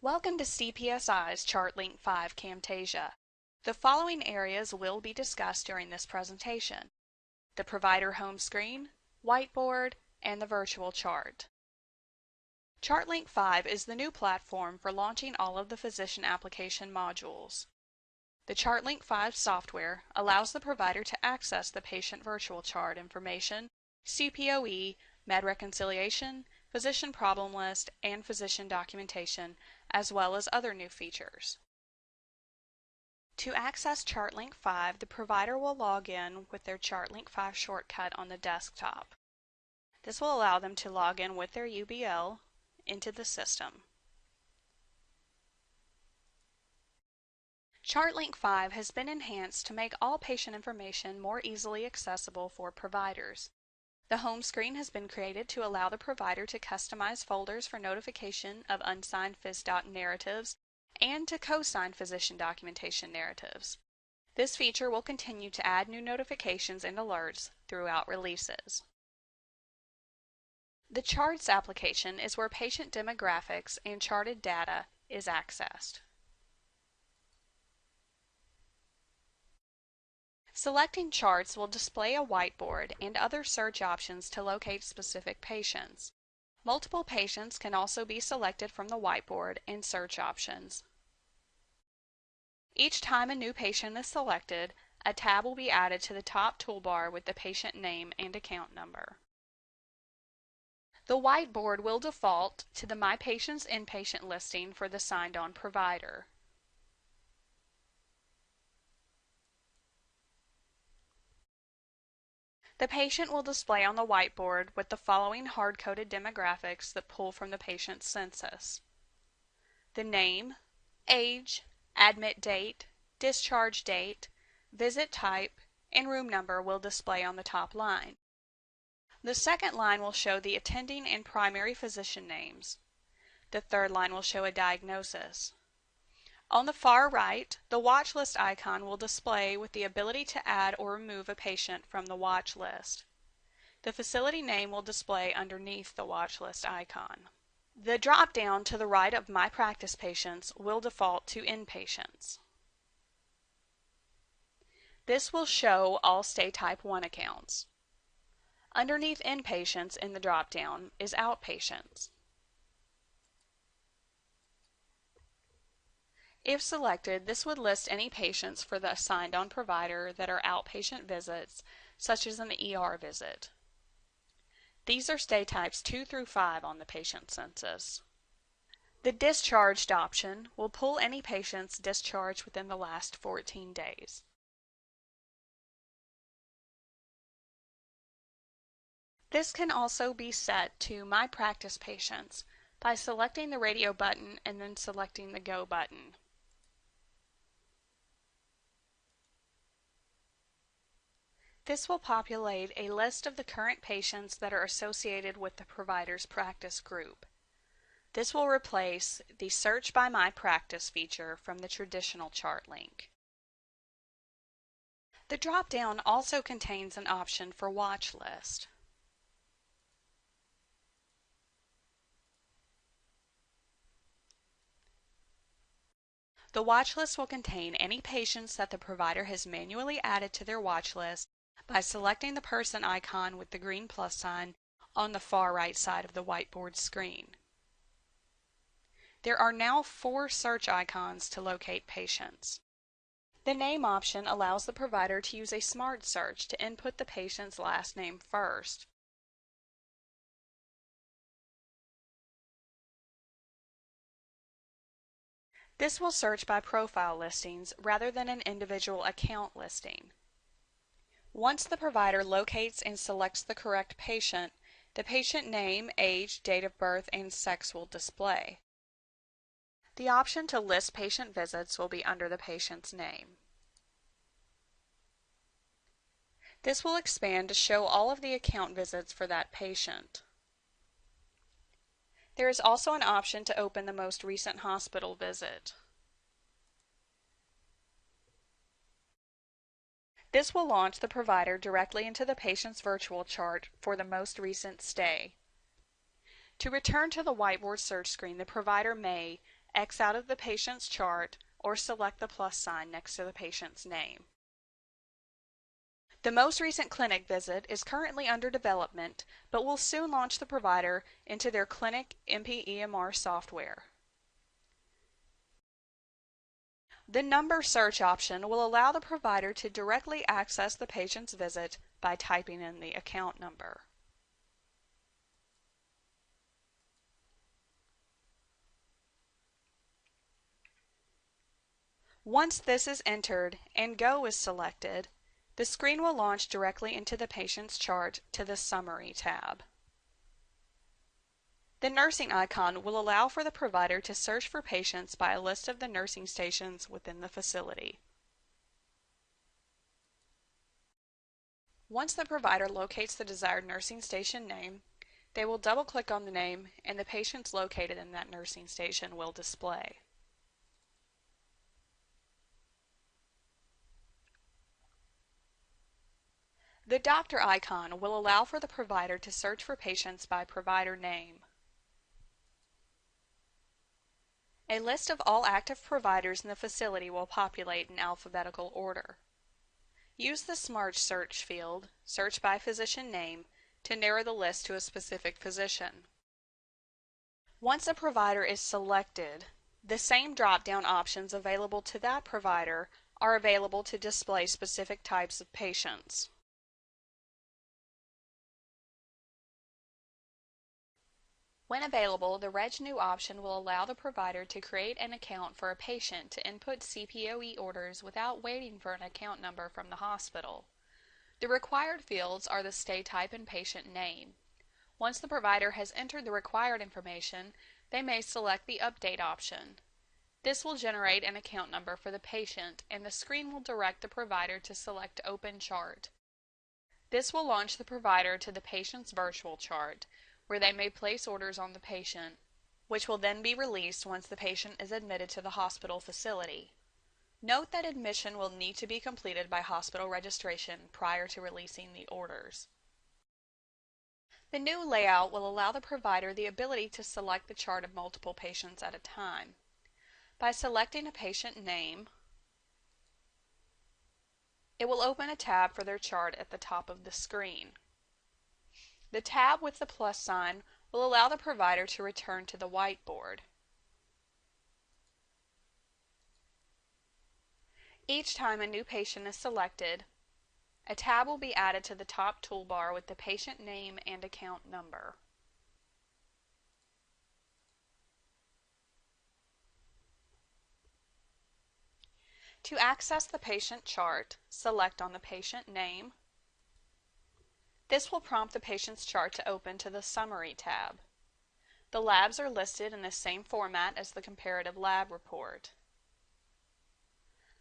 Welcome to CPSI's ChartLink5 Camtasia. The following areas will be discussed during this presentation: the provider home screen, whiteboard, and the virtual chart. ChartLink5 is the new platform for launching all of the physician application modules. The ChartLink5 software allows the provider to access the patient virtual chart information, CPOE, med reconciliation, physician problem list, and physician documentation, as well as other new features. To access ChartLink5, the provider will log in with their ChartLink5 shortcut on the desktop. This will allow them to log in with their UBL into the system. ChartLink5 has been enhanced to make all patient information more easily accessible for providers. The home screen has been created to allow the provider to customize folders for notification of unsigned PhysDoc narratives and to co-sign physician documentation narratives. This feature will continue to add new notifications and alerts throughout releases. The Charts application is where patient demographics and charted data is accessed. Selecting charts will display a whiteboard and other search options to locate specific patients. Multiple patients can also be selected from the whiteboard and search options. Each time a new patient is selected, a tab will be added to the top toolbar with the patient name and account number. The whiteboard will default to the My Patients inpatient listing for the signed-on provider. The patient will display on the whiteboard with the following hard-coded demographics that pull from the patient's census. The name, age, admit date, discharge date, visit type, and room number will display on the top line. The second line will show the attending and primary physician names. The third line will show a diagnosis. On the far right, the watch list icon will display with the ability to add or remove a patient from the watch list. The facility name will display underneath the watch list icon. The drop-down to the right of My Practice Patients will default to Inpatients. This will show all Stay Type 1 accounts. Underneath Inpatients in the drop-down is Outpatients. If selected, this would list any patients for the signed-on provider that are outpatient visits, such as an ER visit. These are stay types 2 through 5 on the patient census. The Discharged option will pull any patients discharged within the last 14 days. This can also be set to My Practice Patients by selecting the radio button and then selecting the Go button. This will populate a list of the current patients that are associated with the provider's practice group. This will replace the Search by My Practice feature from the traditional ChartLink. The drop-down also contains an option for Watch List. The watch list will contain any patients that the provider has manually added to their watch list by selecting the person icon with the green plus sign on the far right side of the whiteboard screen. There are now 4 search icons to locate patients. The name option allows the provider to use a smart search to input the patient's last name first. This will search by profile listings rather than an individual account listing. Once the provider locates and selects the correct patient, the patient name, age, date of birth, and sex will display. The option to list patient visits will be under the patient's name. This will expand to show all of the account visits for that patient. There is also an option to open the most recent hospital visit. This will launch the provider directly into the patient's virtual chart for the most recent stay. To return to the whiteboard search screen, the provider may, X out of the patient's chart, or select the plus sign next to the patient's name. The most recent clinic visit is currently under development, but will soon launch the provider into their clinic MP-EMR software. The number search option will allow the provider to directly access the patient's visit by typing in the account number. Once this is entered and Go is selected, the screen will launch directly into the patient's chart to the Summary tab. The nursing icon will allow for the provider to search for patients by a list of the nursing stations within the facility. Once the provider locates the desired nursing station name, they will double-click on the name and the patients located in that nursing station will display. The doctor icon will allow for the provider to search for patients by provider name. A list of all active providers in the facility will populate in alphabetical order. Use the Smart Search field, Search by Physician Name, to narrow the list to a specific physician. Once a provider is selected, the same drop-down options available to that provider are available to display specific types of patients. When available, the Reg New option will allow the provider to create an account for a patient to input CPOE orders without waiting for an account number from the hospital. The required fields are the stay type and patient name. Once the provider has entered the required information, they may select the Update option. This will generate an account number for the patient, and the screen will direct the provider to select Open Chart. This will launch the provider to the patient's virtual chart, where they may place orders on the patient, which will then be released once the patient is admitted to the hospital facility. Note that admission will need to be completed by hospital registration prior to releasing the orders. The new layout will allow the provider the ability to select the chart of multiple patients at a time. By selecting a patient name, it will open a tab for their chart at the top of the screen. The tab with the plus sign will allow the provider to return to the whiteboard. Each time a new patient is selected, a tab will be added to the top toolbar with the patient name and account number. To access the patient chart, select on the patient name. This will prompt the patient's chart to open to the Summary tab. The labs are listed in the same format as the comparative lab report.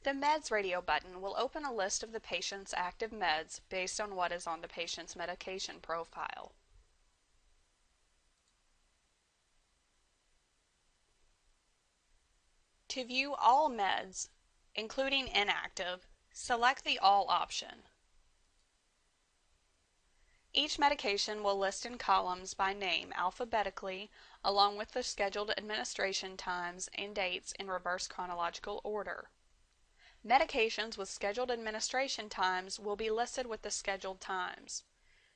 The Meds radio button will open a list of the patient's active meds based on what is on the patient's medication profile. To view all meds, including inactive, select the All option. Each medication will list in columns by name alphabetically, along with the scheduled administration times and dates in reverse chronological order. Medications with scheduled administration times will be listed with the scheduled times.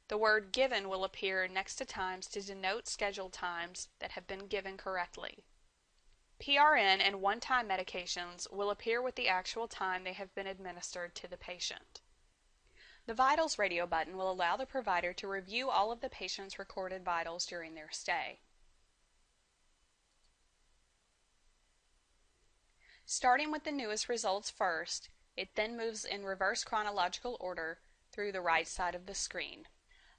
The word given will appear next to times to denote scheduled times that have been given correctly. PRN and one-time medications will appear with the actual time they have been administered to the patient. The Vitals radio button will allow the provider to review all of the patient's recorded vitals during their stay. Starting with the newest results first, it then moves in reverse chronological order through the right side of the screen.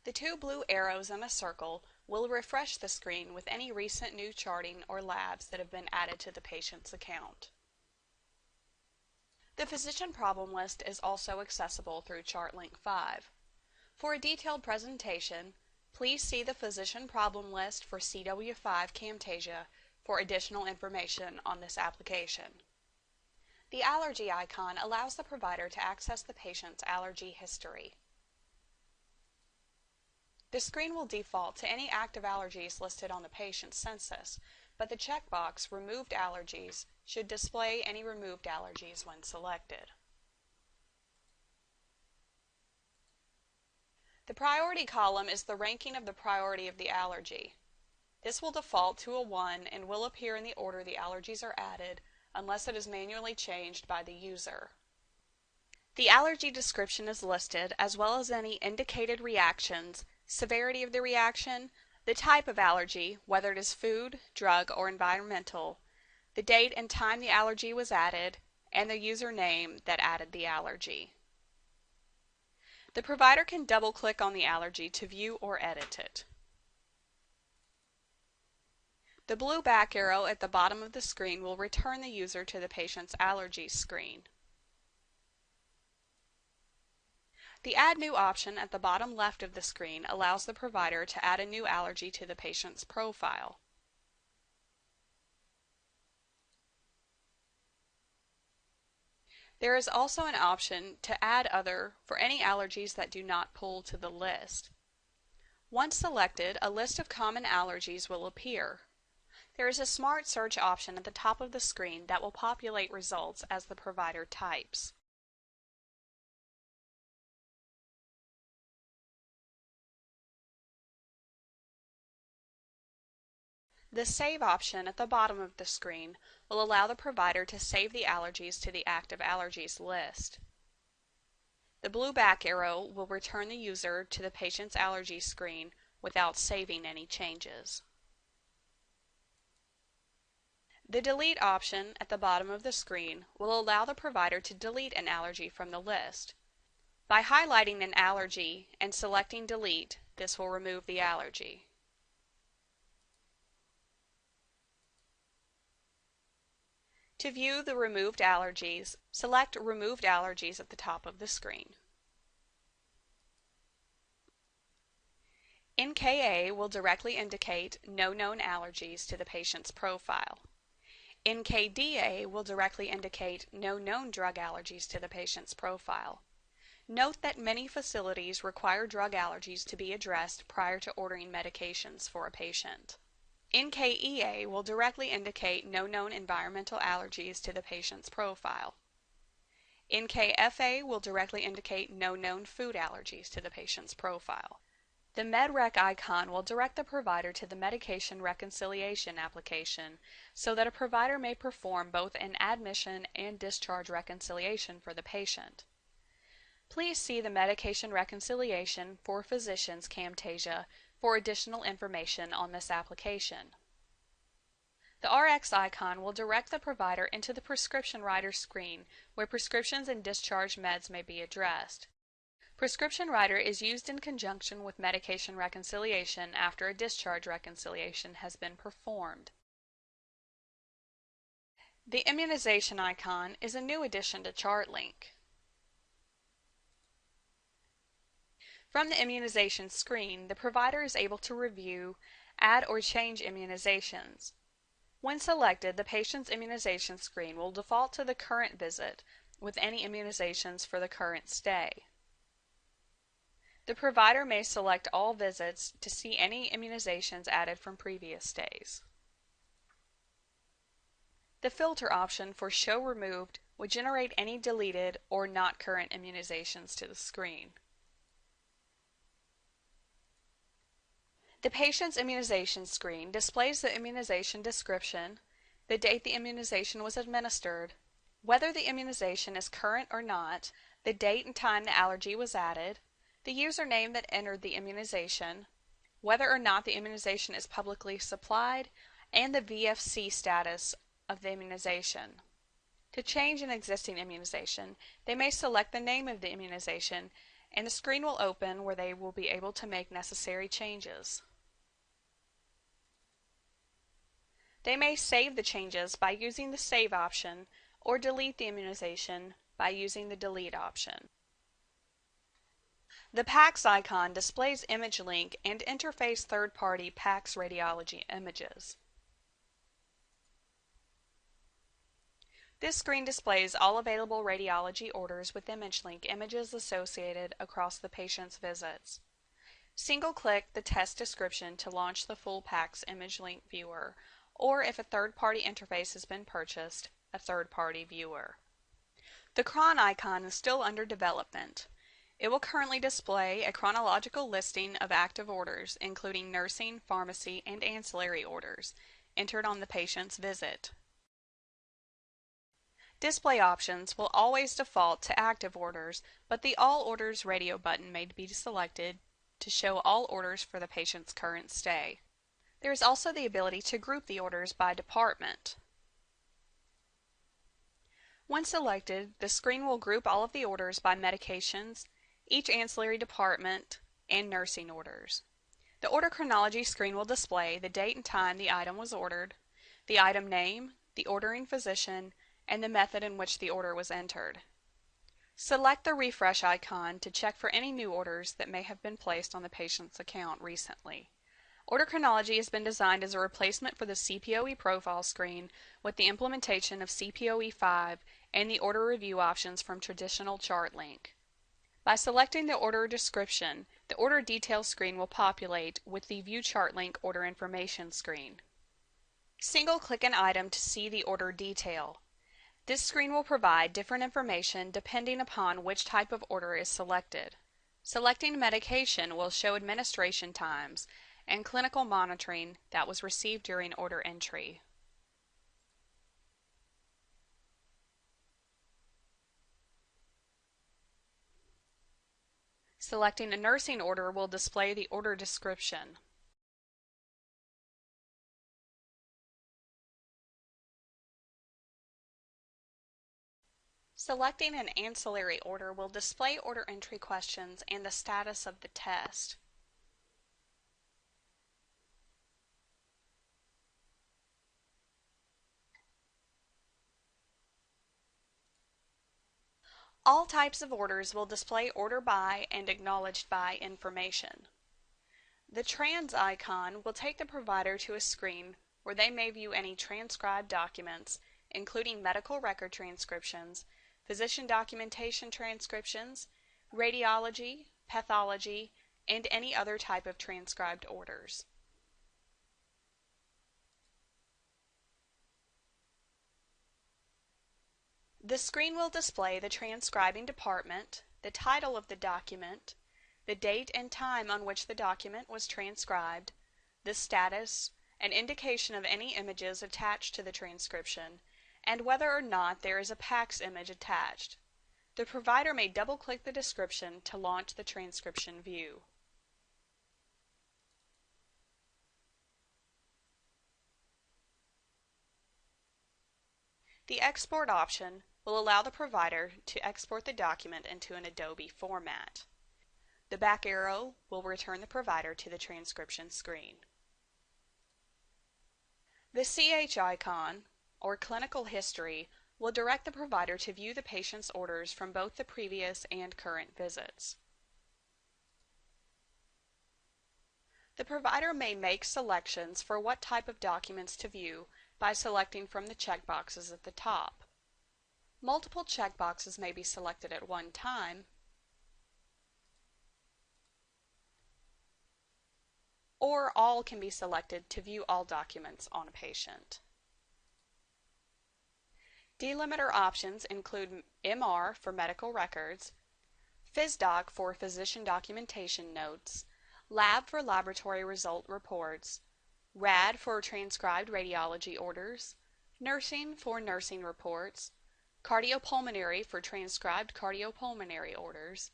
The two blue arrows in a circle will refresh the screen with any recent new charting or labs that have been added to the patient's account. The physician problem list is also accessible through ChartLink5. For a detailed presentation, please see the physician problem list for CW5 Camtasia for additional information on this application. The allergy icon allows the provider to access the patient's allergy history. The screen will default to any active allergies listed on the patient's census, but the checkbox Removed Allergies should display any removed allergies when selected. The priority column is the ranking of the priority of the allergy. This will default to a 1 and will appear in the order the allergies are added unless it is manually changed by the user. The allergy description is listed as well as any indicated reactions, severity of the reaction, the type of allergy, whether it is food, drug, or environmental, the date and time the allergy was added, and the user name that added the allergy. The provider can double-click on the allergy to view or edit it. The blue back arrow at the bottom of the screen will return the user to the patient's allergies screen. The Add New option at the bottom left of the screen allows the provider to add a new allergy to the patient's profile. There is also an option to add other for any allergies that do not pull to the list. Once selected, a list of common allergies will appear. There is a Smart Search option at the top of the screen that will populate results as the provider types. The Save option at the bottom of the screen will allow the provider to save the allergies to the active allergies list. The blue back arrow will return the user to the patient's allergies screen without saving any changes. The Delete option at the bottom of the screen will allow the provider to delete an allergy from the list. By highlighting an allergy and selecting Delete, this will remove the allergy. To view the removed allergies, select Removed Allergies at the top of the screen. NKA will directly indicate no known allergies to the patient's profile. NKDA will directly indicate no known drug allergies to the patient's profile. Note that many facilities require drug allergies to be addressed prior to ordering medications for a patient. NKEA will directly indicate no known environmental allergies to the patient's profile. NKFA will directly indicate no known food allergies to the patient's profile. The MedRec icon will direct the provider to the medication reconciliation application so that a provider may perform both an admission and discharge reconciliation for the patient. Please see the Medication Reconciliation for Physicians Camtasia for additional information on this application. The RX icon will direct the provider into the prescription writer screen where prescriptions and discharge meds may be addressed. Prescription writer is used in conjunction with medication reconciliation after a discharge reconciliation has been performed. The immunization icon is a new addition to ChartLink. From the immunization screen, the provider is able to review, add or change immunizations. When selected, the patient's immunization screen will default to the current visit with any immunizations for the current stay. The provider may select all visits to see any immunizations added from previous stays. The filter option for Show Removed would generate any deleted or not current immunizations to the screen. The patient's immunization screen displays the immunization description, the date the immunization was administered, whether the immunization is current or not, the date and time the allergy was added, the username that entered the immunization, whether or not the immunization is publicly supplied, and the VFC status of the immunization. To change an existing immunization, they may select the name of the immunization, and the screen will open where they will be able to make necessary changes. They may save the changes by using the Save option or delete the immunization by using the Delete option. The PACS icon displays ImageLink and interface third-party PACS radiology images. This screen displays all available radiology orders with ImageLink images associated across the patient's visits. Single-click the test description to launch the full PACS ImageLink viewer, or if a third-party interface has been purchased, a third-party viewer. The cron icon is still under development. It will currently display a chronological listing of active orders, including nursing, pharmacy, and ancillary orders, entered on the patient's visit. Display options will always default to active orders, but the All Orders radio button may be selected to show all orders for the patient's current stay. There is also the ability to group the orders by department. When selected, the screen will group all of the orders by medications, each ancillary department, and nursing orders. The order chronology screen will display the date and time the item was ordered, the item name, the ordering physician, and the method in which the order was entered. Select the refresh icon to check for any new orders that may have been placed on the patient's account recently. Order chronology has been designed as a replacement for the CPOE profile screen with the implementation of CPOE5 and the order review options from traditional ChartLink. By selecting the order description, the order details screen will populate with the View ChartLink order information screen. Single-click an item to see the order detail. This screen will provide different information depending upon which type of order is selected. Selecting medication will show administration times and clinical monitoring that was received during order entry. Selecting a nursing order will display the order description. Selecting an ancillary order will display order entry questions and the status of the test. All types of orders will display order by and acknowledged by information. The trans icon will take the provider to a screen where they may view any transcribed documents, including medical record transcriptions, physician documentation transcriptions, radiology, pathology, and any other type of transcribed orders. The screen will display the transcribing department, the title of the document, the date and time on which the document was transcribed, the status, an indication of any images attached to the transcription, and whether or not there is a PACS image attached. The provider may double-click the description to launch the transcription view. The export option will allow the provider to export the document into an Adobe format. The back arrow will return the provider to the transcription screen. The CH icon, or clinical history, will direct the provider to view the patient's orders from both the previous and current visits. The provider may make selections for what type of documents to view by selecting from the checkboxes at the top. Multiple checkboxes may be selected at one time, or all can be selected to view all documents on a patient. Delimiter options include MR for medical records, PhysDoc for physician documentation notes, Lab for laboratory result reports, RAD for transcribed radiology orders, Nursing for nursing reports, Cardiopulmonary for transcribed cardiopulmonary orders,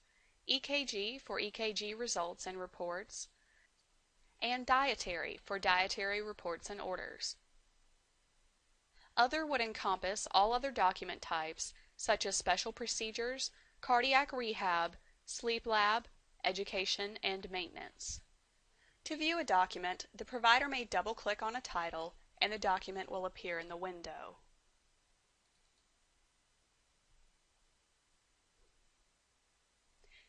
EKG for EKG results and reports, and Dietary for dietary reports and orders. Other would encompass all other document types, such as special procedures, cardiac rehab, sleep lab, education, and maintenance. To view a document, the provider may double-click on a title and the document will appear in the window.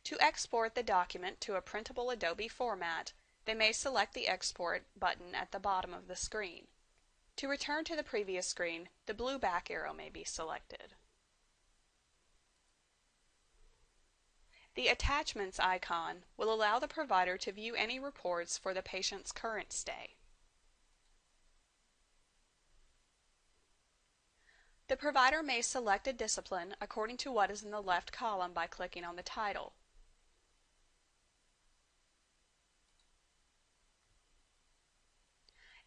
To export the document to a printable Adobe format, they may select the Export button at the bottom of the screen. To return to the previous screen, the blue back arrow may be selected. The Attachments icon will allow the provider to view any reports for the patient's current stay. The provider may select a discipline according to what is in the left column by clicking on the title.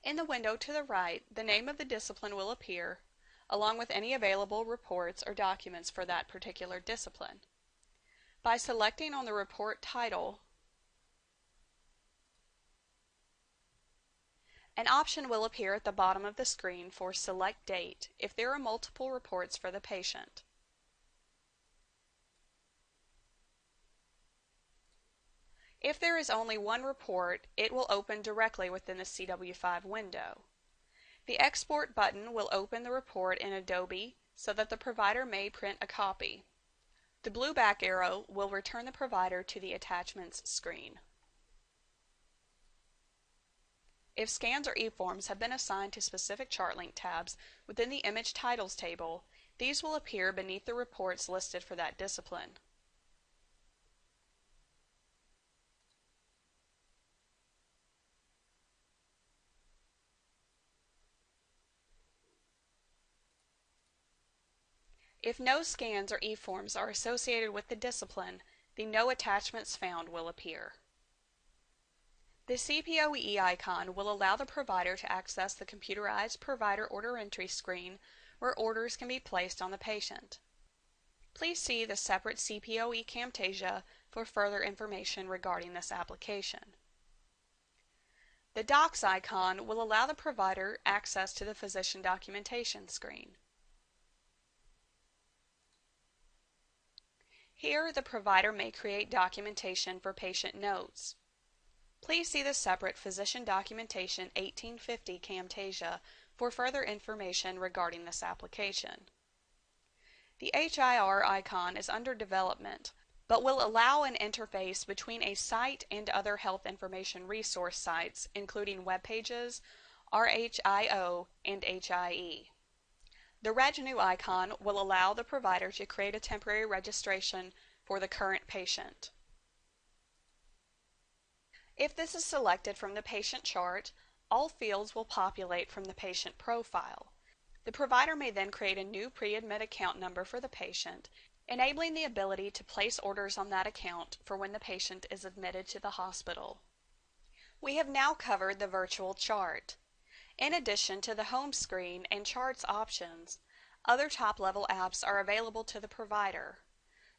In the window to the right, the name of the discipline will appear, along with any available reports or documents for that particular discipline. By selecting on the report title, an option will appear at the bottom of the screen for Select Date if there are multiple reports for the patient. If there is only one report, it will open directly within the CW5 window. The Export button will open the report in Adobe so that the provider may print a copy. The blue back arrow will return the provider to the Attachments screen. If scans or eForms have been assigned to specific ChartLink tabs within the Image Titles table, these will appear beneath the reports listed for that discipline. If no scans or eForms are associated with the discipline, the No Attachments Found will appear. The CPOE icon will allow the provider to access the computerized provider order entry screen where orders can be placed on the patient. Please see the separate CPOE Camtasia for further information regarding this application. The Docs icon will allow the provider access to the physician documentation screen. Here, the provider may create documentation for patient notes. Please see the separate Physician Documentation 1850 Camtasia for further information regarding this application. The HIR icon is under development, but will allow an interface between a site and other health information resource sites, including web pages, RHIO, and HIE. The Renew icon will allow the provider to create a temporary registration for the current patient. If this is selected from the patient chart, all fields will populate from the patient profile. The provider may then create a new pre-admit account number for the patient, enabling the ability to place orders on that account for when the patient is admitted to the hospital. We have now covered the virtual chart. In addition to the home screen and charts options, other top-level apps are available to the provider.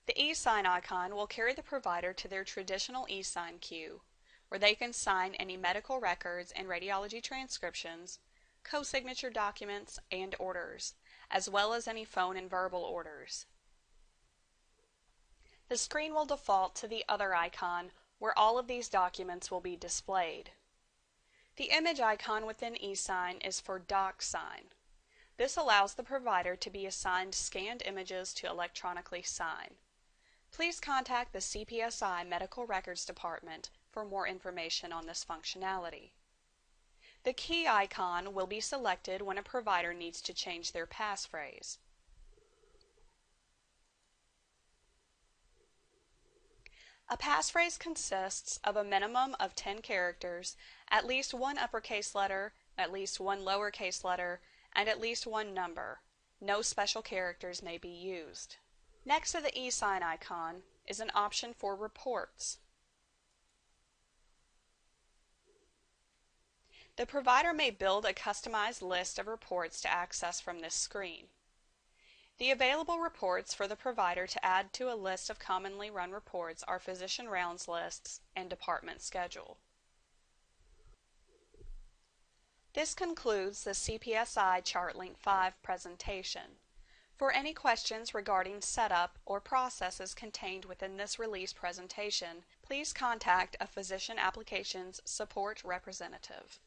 The eSign icon will carry the provider to their traditional eSign queue, where they can sign any medical records and radiology transcriptions, co-signature documents, and orders, as well as any phone and verbal orders. The screen will default to the Other icon, where all of these documents will be displayed. The image icon within eSign is for DocSign. This allows the provider to be assigned scanned images to electronically sign. Please contact the CPSI Medical Records Department for more information on this functionality. The key icon will be selected when a provider needs to change their passphrase. A passphrase consists of a minimum of 10 characters, at least one uppercase letter, at least one lowercase letter, and at least one number. No special characters may be used. Next to the eSign icon is an option for reports. The provider may build a customized list of reports to access from this screen. The available reports for the provider to add to a list of commonly run reports are physician rounds lists and department schedule. This concludes the CPSI ChartLink5 presentation. For any questions regarding setup or processes contained within this release presentation, please contact a Physician Applications Support representative.